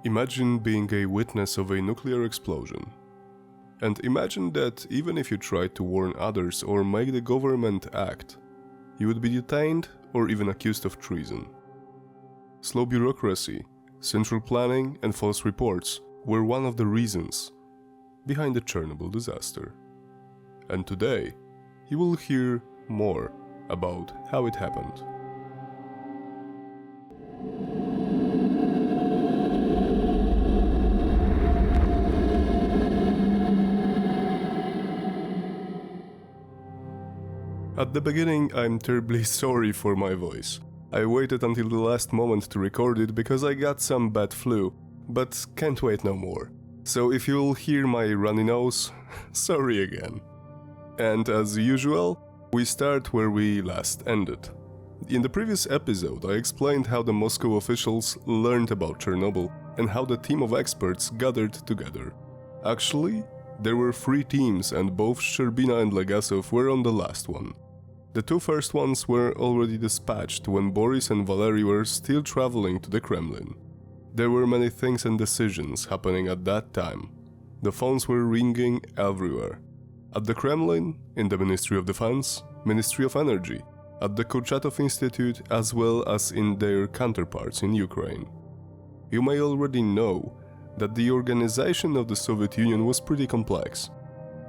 Imagine being a witness of a nuclear explosion. And imagine that even if you tried to warn others or make the government act, you would be detained or even accused of treason. Slow bureaucracy, central planning, and false reports were one of the reasons behind the Chernobyl disaster. And today, you will hear more about how it happened. At the beginning, I'm terribly sorry for my voice. I waited until the last moment to record it because I got some bad flu, but can't wait no more. So if you'll hear my runny nose, sorry again. And as usual, we start where we last ended. In the previous episode, I explained how the Moscow officials learned about Chernobyl and how the team of experts gathered together. Actually, there were 3 teams and both Shcherbina and Legasov were on the last one. The 2 first ones were already dispatched when Boris and Valery were still traveling to the Kremlin. There were many things and decisions happening at that time. The phones were ringing everywhere. At the Kremlin, in the Ministry of Defense, Ministry of Energy, at the Kurchatov Institute, as well as in their counterparts in Ukraine. You may already know that the organization of the Soviet Union was pretty complex.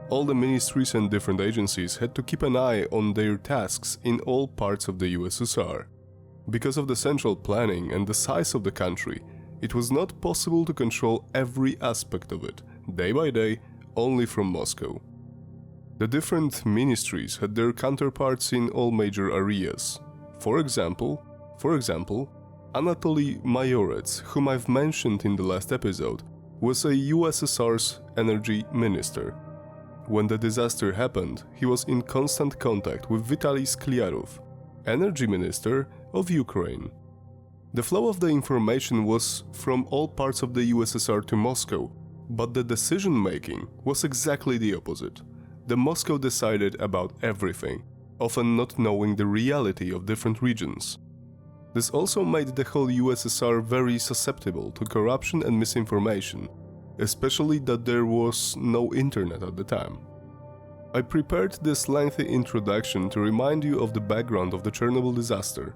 All the ministries and different agencies had to keep an eye on their tasks in all parts of the USSR. Because of the central planning and the size of the country, it was not possible to control every aspect of it, day by day, only from Moscow. The different ministries had their counterparts in all major areas. For example, Anatoly Mayorets, whom I've mentioned in the last episode, was a USSR's energy minister. When the disaster happened, he was in constant contact with Vitaly Sklyarov, energy minister of Ukraine. The flow of the information was from all parts of the USSR to Moscow, but the decision-making was exactly the opposite. The Moscow decided about everything, often not knowing the reality of different regions. This also made the whole USSR very susceptible to corruption and misinformation, especially that there was no internet at the time. I prepared this lengthy introduction to remind you of the background of the Chernobyl disaster.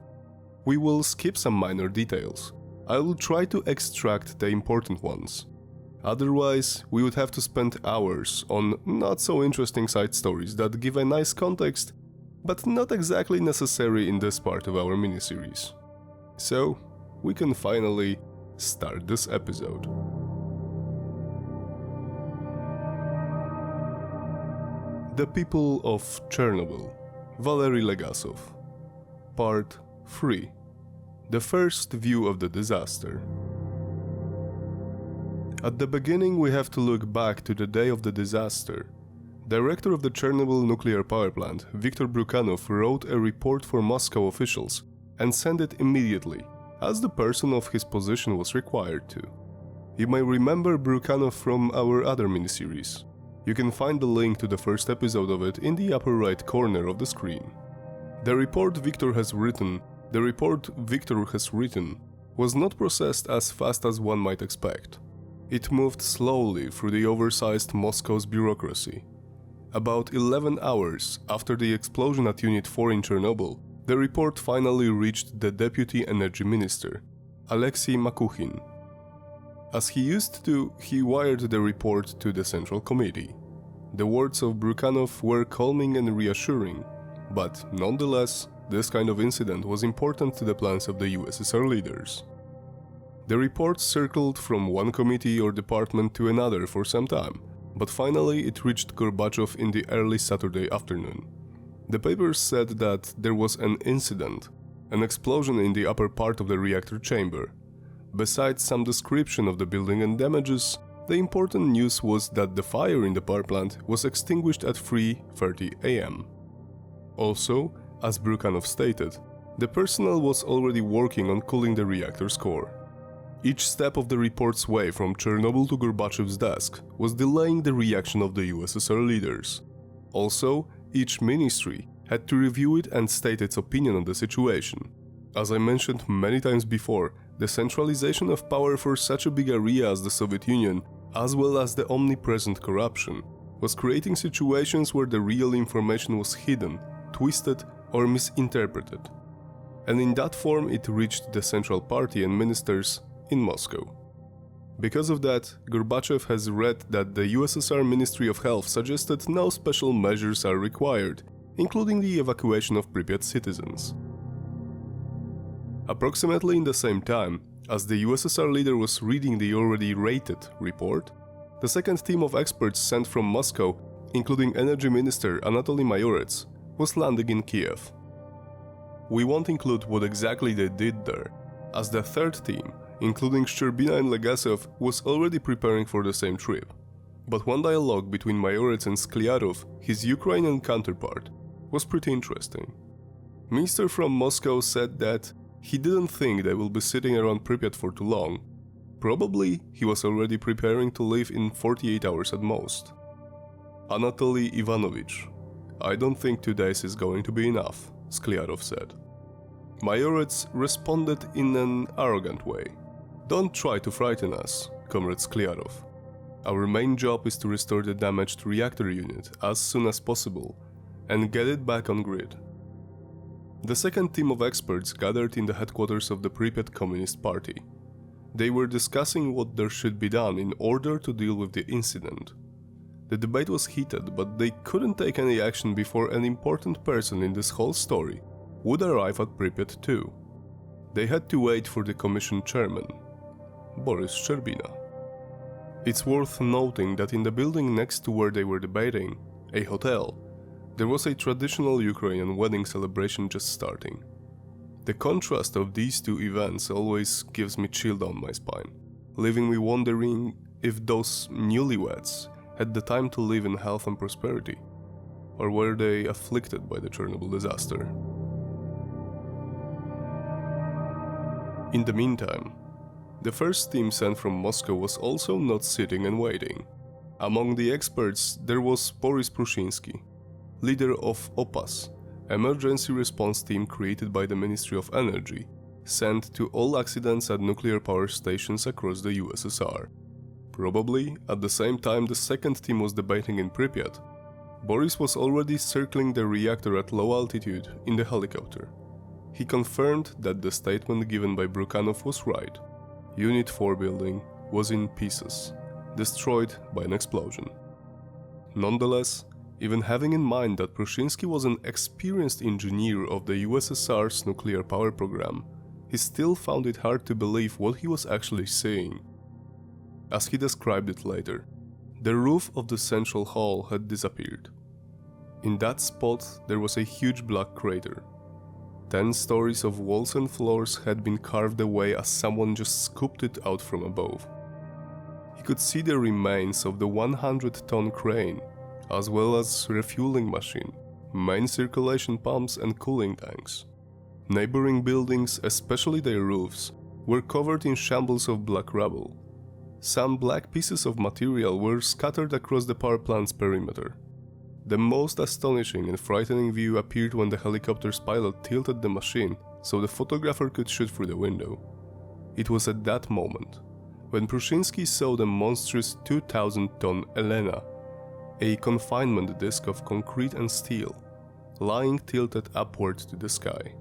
We will skip some minor details. I will try to extract the important ones. Otherwise, we would have to spend hours on not so interesting side stories that give a nice context, but not exactly necessary in this part of our miniseries. So, we can finally start this episode. The People of Chernobyl, Valery Legasov. Part 3. The first view of the disaster. At the beginning, we have to look back to the day of the disaster. Director of the Chernobyl nuclear power plant, Viktor Brukhanov, wrote a report for Moscow officials and sent it immediately, as the person of his position was required to. You may remember Brukhanov from our other miniseries. You can find the link to the first episode of it in the upper right corner of the screen. The report Viktor has written was not processed as fast as one might expect. It moved slowly through the oversized Moscow's bureaucracy. About 11 hours after the explosion at Unit 4 in Chernobyl, the report finally reached the Deputy Energy Minister, Alexei Makuhin. As he used to, he wired the report to the Central Committee. The words of Brukhanov were calming and reassuring, but nonetheless, this kind of incident was important to the plans of the USSR leaders. The report circled from one committee or department to another for some time, but finally it reached Gorbachev in the early Saturday afternoon. The papers said that there was an incident, an explosion in the upper part of the reactor chamber. Besides some description of the building and damages, the important news was that the fire in the power plant was extinguished at 3:30 am. Also, as Brukhanov stated, the personnel was already working on cooling the reactor's core. Each step of the report's way from Chernobyl to Gorbachev's desk was delaying the reaction of the USSR leaders. Also, each ministry had to review it and state its opinion on the situation. As I mentioned many times before, The centralization of power for such a big area as the Soviet Union, as well as the omnipresent corruption, was creating situations where the real information was hidden, twisted, or misinterpreted. And in that form it reached the Central Party and ministers in Moscow. Because of that, Gorbachev has read that the USSR Ministry of Health suggested no special measures are required, including the evacuation of Pripyat citizens. Approximately in the same time, as the USSR leader was reading the already rated report, the second team of experts sent from Moscow, including Energy Minister Anatoly Mayorets, was landing in Kiev. We won't include what exactly they did there, as the third team, including Shcherbina and Legasov, was already preparing for the same trip. But one dialogue between Mayorets and Skliarov, his Ukrainian counterpart, was pretty interesting. Minister from Moscow said that he didn't think they will be sitting around Pripyat for too long. Probably he was already preparing to leave in 48 hours at most. Anatoly Ivanovich, I don't think 2 days is going to be enough, Skliarov said. Mayorets responded in an arrogant way. Don't try to frighten us, Comrade Skliarov. Our main job is to restore the damaged reactor unit as soon as possible and get it back on grid. The second team of experts gathered in the headquarters of the Pripyat Communist Party. They were discussing what there should be done in order to deal with the incident. The debate was heated, but they couldn't take any action before an important person in this whole story would arrive at Pripyat too. They had to wait for the commission chairman, Boris Shcherbina. It's worth noting that in the building next to where they were debating, a hotel, there was a traditional Ukrainian wedding celebration just starting. The contrast of these two events always gives me chill down my spine, leaving me wondering if those newlyweds had the time to live in health and prosperity, or were they afflicted by the Chernobyl disaster. In the meantime, the first team sent from Moscow was also not sitting and waiting. Among the experts there was Boris Prushinsky, leader of OPAS, emergency response team created by the Ministry of Energy, sent to all accidents at nuclear power stations across the USSR. Probably at the same time the second team was debating in Pripyat, Boris was already circling the reactor at low altitude in the helicopter. He confirmed that the statement given by Brukhanov was right. Unit 4 building was in pieces, destroyed by an explosion. Nonetheless, even having in mind that Prushinsky was an experienced engineer of the USSR's nuclear power program, he still found it hard to believe what he was actually seeing. As he described it later, the roof of the central hall had disappeared. In that spot there was a huge black crater. 10 stories of walls and floors had been carved away as someone just scooped it out from above. He could see the remains of the 100-ton crane, as well as refueling machine, main circulation pumps and cooling tanks. Neighboring buildings, especially their roofs, were covered in shambles of black rubble. Some black pieces of material were scattered across the power plant's perimeter. The most astonishing and frightening view appeared when the helicopter's pilot tilted the machine so the photographer could shoot through the window. It was at that moment when Prushinsky saw the monstrous 2,000-ton Elena, a confinement disc of concrete and steel, lying tilted upward to the sky.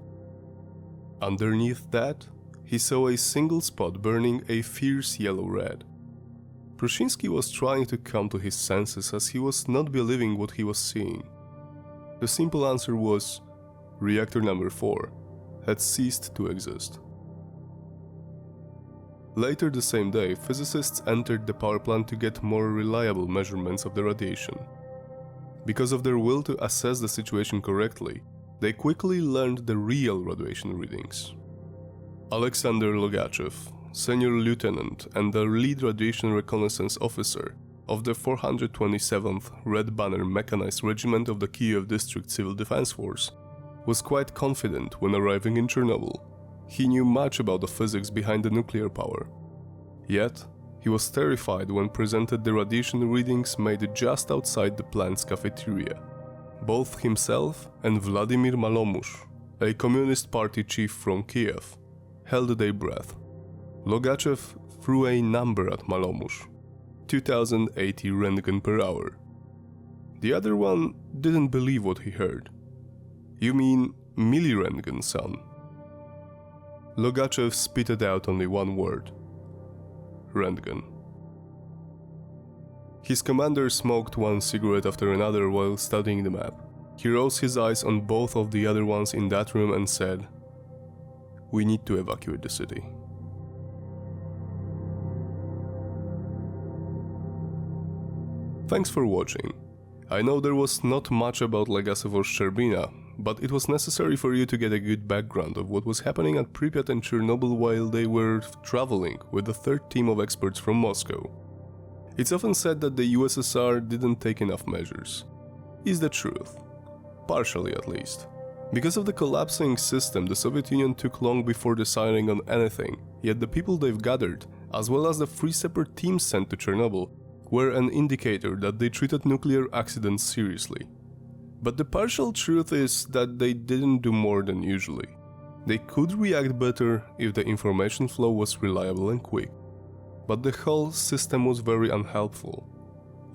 Underneath that, he saw a single spot burning a fierce yellow-red. Prushinsky was trying to come to his senses as he was not believing what he was seeing. The simple answer was, reactor number 4 had ceased to exist. Later the same day, physicists entered the power plant to get more reliable measurements of the radiation. Because of their will to assess the situation correctly, they quickly learned the real radiation readings. Alexander Logachev, senior lieutenant and the lead radiation reconnaissance officer of the 427th Red Banner Mechanized Regiment of the Kiev District Civil Defense Force, was quite confident when arriving in Chernobyl. He knew much about the physics behind the nuclear power. Yet, he was terrified when presented the radiation readings made just outside the plant's cafeteria. Both himself and Vladimir Malomush, a Communist Party chief from Kiev, held their breath. Logachev threw a number at Malomush, 2080 Rentgen per hour. The other one didn't believe what he heard. You mean millirentgen, son? Logachev spitted out only one word. Rentgen. His commander smoked one cigarette after another while studying the map. He rose his eyes on both of the other ones in that room and said, "We need to evacuate the city." Thanks for watching. I know there was not much about Legasov or Shcherbina, but it was necessary for you to get a good background of what was happening at Pripyat and Chernobyl while they were traveling with the third team of experts from Moscow. It's often said that the USSR didn't take enough measures. Is the truth. Partially at least. Because of the collapsing system, the Soviet Union took long before deciding on anything, yet the people they've gathered, as well as the 3 separate teams sent to Chernobyl, were an indicator that they treated nuclear accidents seriously. But the partial truth is that they didn't do more than usually. They could react better if the information flow was reliable and quick. But the whole system was very unhelpful.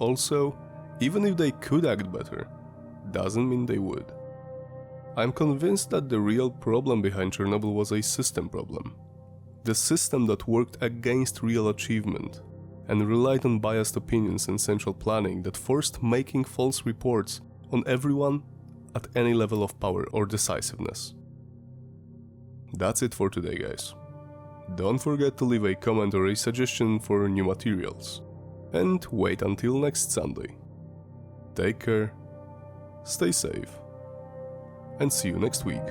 Also, even if they could act better, doesn't mean they would. I'm convinced that the real problem behind Chernobyl was a system problem. The system that worked against real achievement and relied on biased opinions and central planning that forced making false reports on everyone at any level of power or decisiveness. That's it for today, guys. Don't forget to leave a comment or a suggestion for new materials. And wait until next Sunday. Take care, stay safe, and see you next week.